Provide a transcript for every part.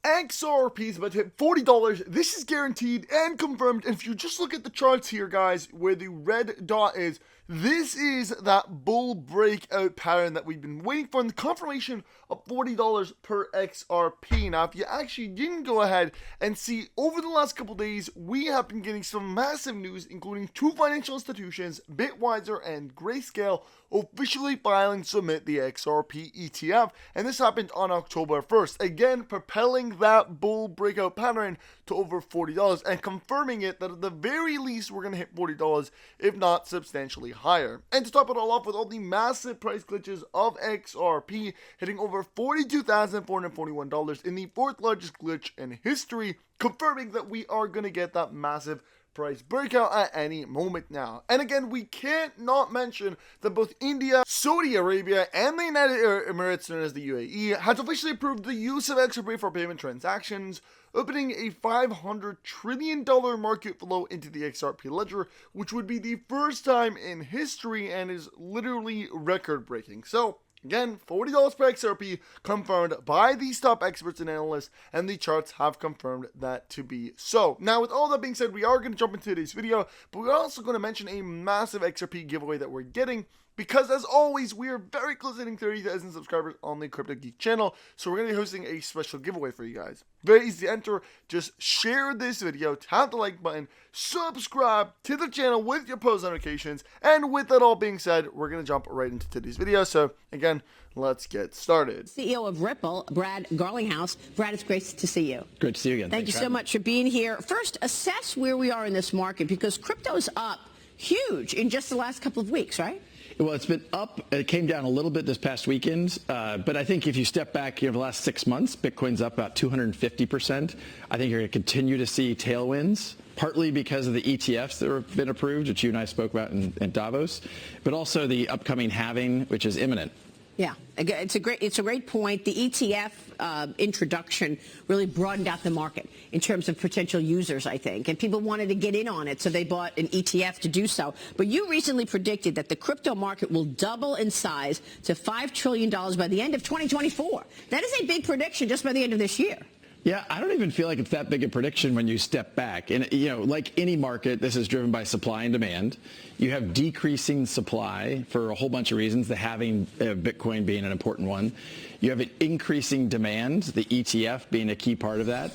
XRP is about to hit $40. This is guaranteed and confirmed. And if you just look at the charts here, guys, where the red dot is, this is that bull breakout pattern that we've been waiting for, and the confirmation of $40 per XRP. Now, if you actually didn't go ahead and see, over the last couple days, we have been getting some massive news, including two financial institutions, Bitwiser and Grayscale, officially filing to submit the XRP ETF, and this happened on October 1st, again propelling that bull breakout pattern to over $40 and confirming it that at the very least we're going to hit $40, if not substantially higher. And to top it all off, with all the massive price glitches of XRP hitting over $42,441 in the fourth largest glitch in history, confirming that we are going to get that massive price breakout at any moment now. And again, we can't not mention that both India, Saudi Arabia, and the United Arab Emirates, known as the UAE, has officially approved the use of XRP for payment transactions, opening a $500 trillion market flow into the XRP ledger, which would be the first time in history and is literally record-breaking. So, again, $40 per XRP confirmed by these top experts and analysts, and the charts have confirmed that to be so. Now, with all that being said, we are going to jump into today's video, but we're also going to mention a massive XRP giveaway that we're getting, because as always, we are very close to hitting 30,000 subscribers on the Crypto Geek channel, so we're going to be hosting a special giveaway for you guys. Very easy to enter. Just share this video, tap the like button, subscribe to the channel with your post notifications, and with that all being said, we're going to jump right into today's video. So again, let's get started. CEO of Ripple, Brad Garlinghouse. Brad, it's great to see you. Great to see you again. Thank you so much for being here. First, assess where we are in this market, because crypto's up huge in just the last couple of weeks, right? Well, it's been up. It came down a little bit this past weekend, but I think if you step back here the last 6 months, Bitcoin's up about 250%. I think you're going to continue to see tailwinds, partly because of the ETFs that have been approved, which you and I spoke about in Davos, but also the upcoming halving, which is imminent. Yeah, it's a great point. The ETF introduction really broadened out the market in terms of potential users, I think, and people wanted to get in on it, so they bought an ETF to do so. But you recently predicted that the crypto market will double in size to $5 trillion by the end of 2024. That is a big prediction just by the end of this year. Yeah, I don't even feel like it's that big a prediction when you step back. And, you know, like any market, this is driven by supply and demand. You have decreasing supply for a whole bunch of reasons, the halving Bitcoin being an important one. You have an increasing demand, the ETF being a key part of that.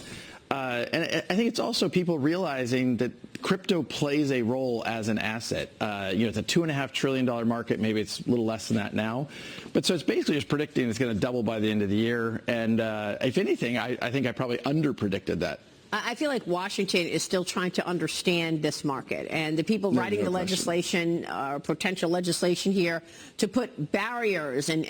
And I think it's also people realizing that crypto plays a role as an asset. You know, it's a $2.5 trillion market. Maybe it's a little less than that now. But so it's basically just predicting it's going to double by the end of the year. And if anything, I think I probably underpredicted that. I feel like Washington is still trying to understand this market, and the people writing the legislation, potential legislation here to put barriers and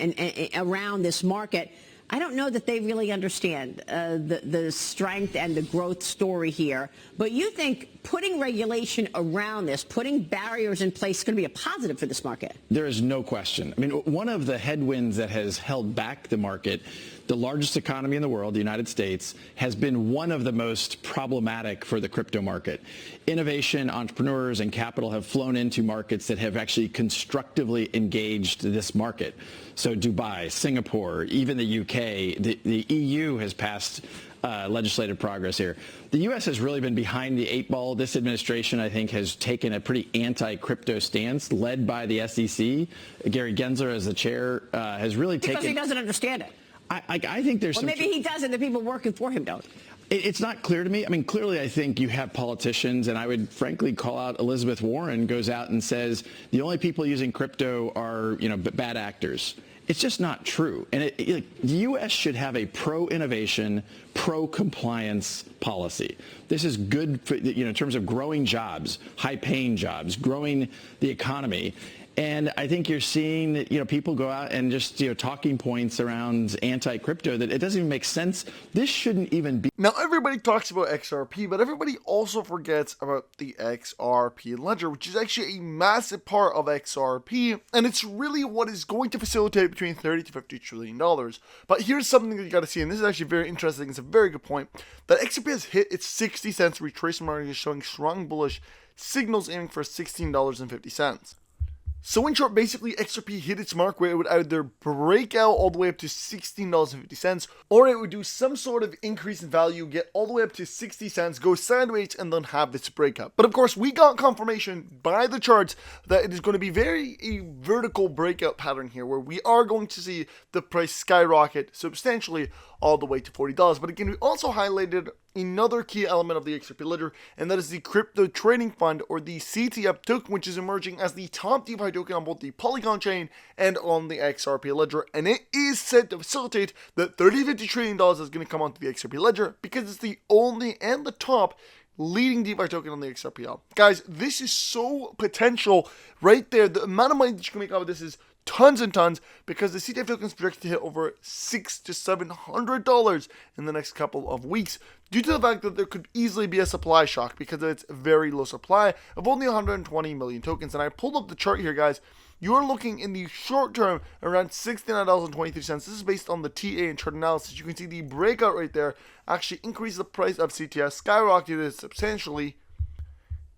around this market. I don't know that they really understand the strength and the growth story here. But you think putting regulation around this, putting barriers in place is going to be a positive for this market? There is no question. I mean, one of the headwinds that has held back the market, the largest economy in the world, the United States, has been one of the most problematic for the crypto market. Innovation, entrepreneurs, and capital have flown into markets that have actually constructively engaged this market. So Dubai, Singapore, even the UK, the EU has passed legislative progress here. The U.S. has really been behind the eight ball. This administration, I think, has taken a pretty anti-crypto stance, led by the SEC. Gary Gensler, as the chair, has really taken... Because he doesn't understand it. I think there's well, maybe he does, and the people working for him don't. It's not clear to me. I mean, clearly, I think you have politicians, and I would frankly call out Elizabeth Warren goes out and says the only people using crypto are, you know, bad actors. It's just not true. And the U.S. should have a pro-innovation, pro-compliance policy. This is good for, you know, in terms of growing jobs, high-paying jobs, growing the economy. And I think you're seeing, you know, people go out and just, you know, talking points around anti-crypto that it doesn't even make sense. This shouldn't even be. Now, everybody talks about XRP, but everybody also forgets about the XRP ledger, which is actually a massive part of XRP, and it's really what is going to facilitate between $30 to $50 trillion. But here's something that you got to see, and this is actually very interesting. It's a very good point, that XRP has hit its 60 cents retracement market, showing strong bullish signals aiming for $16.50. So in short, basically XRP hit its mark where it would either break out all the way up to $16.50, or it would do some sort of increase in value, get all the way up to 60 cents, go sideways, and then have this breakout. But of course, we got confirmation by the charts that it is going to be a vertical breakout pattern here, where we are going to see the price skyrocket substantially all the way to $40. But again, we also highlighted another key element of the XRP ledger, and that is the crypto trading fund, or the CTF token, which is emerging as the top DeFi token on both the Polygon chain and on the XRP ledger, and it is set to facilitate the $30-50 trillion that's going to come onto the XRP ledger, because it's the only and the top leading DeFi token on the XRPL. Guys, this is so potential right there. The amount of money that you can make out of this is tons and tons, because the CTF token is projected to hit over $600 to $700 in the next couple of weeks, due to the fact that there could easily be a supply shock because of its very low supply of only 120 million tokens. And I pulled up the chart here, guys. You are looking in the short term around $69.23. This is based on the TA and chart analysis. You can see the breakout right there actually increased the price of CTF, skyrocketed it substantially.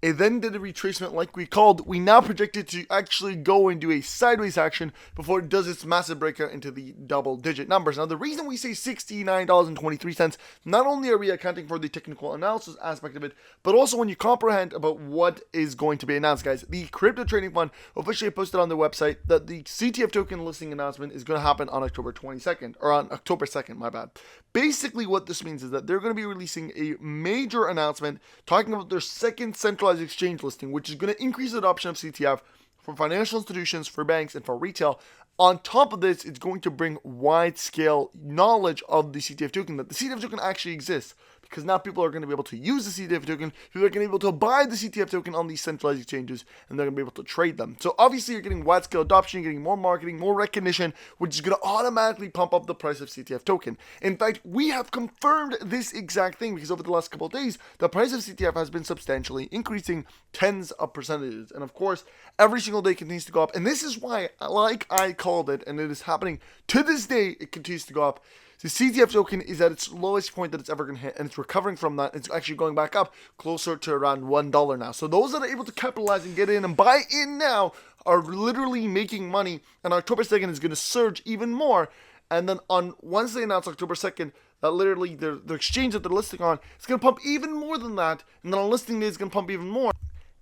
It then did a retracement like we called. We now project it to actually go and do a sideways action before it does its massive breakout into the double-digit numbers. Now, the reason we say $69.23, not only are we accounting for the technical analysis aspect of it, but also when you comprehend about what is going to be announced, guys. The crypto trading fund officially posted on their website that the CTF token listing announcement is going to happen on October 22nd, or on October 2nd, my bad. Basically, what this means is that they're going to be releasing a major announcement talking about their second centralized exchange listing, which is going to increase the adoption of CTF for financial institutions, for banks, and for retail. On top of this, it's going to bring wide-scale knowledge of the CTF token, that the CTF token actually exists, because now people are going to be able to use the CTF token, people are going to be able to buy the CTF token on these centralized exchanges, and they're going to be able to trade them. So obviously, you're getting wide-scale adoption, you're getting more marketing, more recognition, which is going to automatically pump up the price of CTF token. In fact, we have confirmed this exact thing, because over the last couple of days, the price of CTF has been substantially increasing tens of percentages. And of course, every single day continues to go up. And this is why, like I called it, and it is happening to this day, it continues to go up. The CTF token is at its lowest point that it's ever going to hit, and it's recovering from that. It's actually going back up closer to around $1 now. So those that are able to capitalize and get in and buy in now are literally making money, and October 2nd is going to surge even more. And then on once they announce October 2nd, that literally the exchange that they're listing on, it's going to pump even more than that, and then on listing day, it's going to pump even more.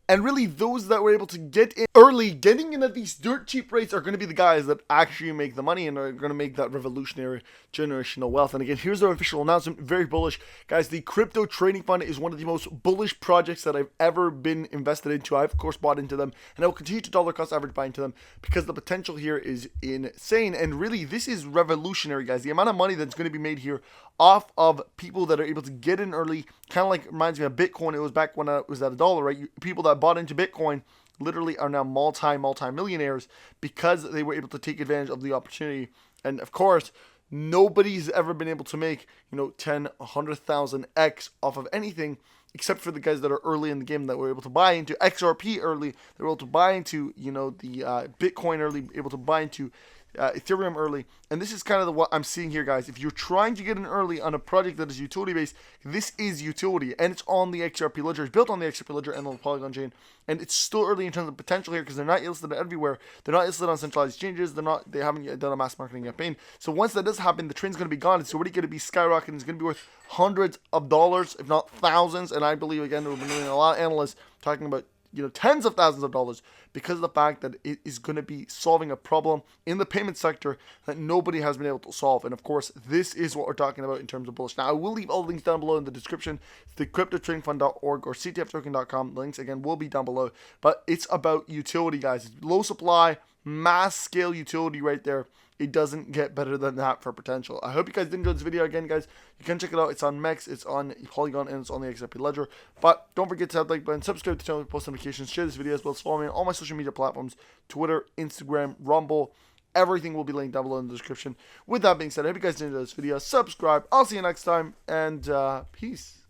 And really, those that were able to get in early, getting in at these dirt cheap rates, are going to be the guys that actually make the money and are going to make that revolutionary generational wealth. And again, here's their official announcement. Very bullish. Guys, the crypto trading fund is one of the most bullish projects that I've ever been invested into. I've, of course, bought into them, and I will continue to dollar cost average buy into them, because the potential here is insane. And really, this is revolutionary, guys. The amount of money that's going to be made here off of people that are able to get in early, kind of like reminds me of Bitcoin. It was back when it was at $1, right? People that bought into Bitcoin literally are now multi-millionaires because they were able to take advantage of the opportunity. And of course, nobody's ever been able to make, 10, 100,000 X off of anything, except for the guys that are early in the game that were able to buy into XRP early. They were able to buy into, the Bitcoin early, able to buy into Ethereum early. And this is kind of what I'm seeing here, guys. If you're trying to get in early on a project that is utility based, this is utility, and it's on the XRP ledger. It's built on the XRP ledger and on the Polygon chain, and it's still early in terms of potential here, because they're not listed everywhere. They're not listed on centralized exchanges. They haven't yet done a mass marketing campaign. So once that does happen, the trend's going to be gone. It's already going to be skyrocketing. It's going to be worth hundreds of dollars, if not thousands. And I believe, again, there will be a lot of analysts talking about tens of thousands of dollars, because of the fact that it is going to be solving a problem in the payment sector that nobody has been able to solve. And of course, this is what we're talking about in terms of bullish. Now, I will leave all the links down below in the description. It's the cryptotradingfund.org or ctftoken.com. The links, again, will be down below. But it's about utility, guys. It's low supply, mass scale utility right there. It doesn't get better than that for potential. I hope you guys did enjoy this video. Again, guys, you can check it out. It's on MEX, it's on Polygon, and it's on the XRP ledger. But don't forget to hit the like button, subscribe to the channel, post notifications, share this video, as well as follow me on all my social media platforms: Twitter, Instagram, Rumble. Everything will be linked down below in the description. With that being said, I hope you guys did enjoy this video. Subscribe. I'll see you next time, and peace.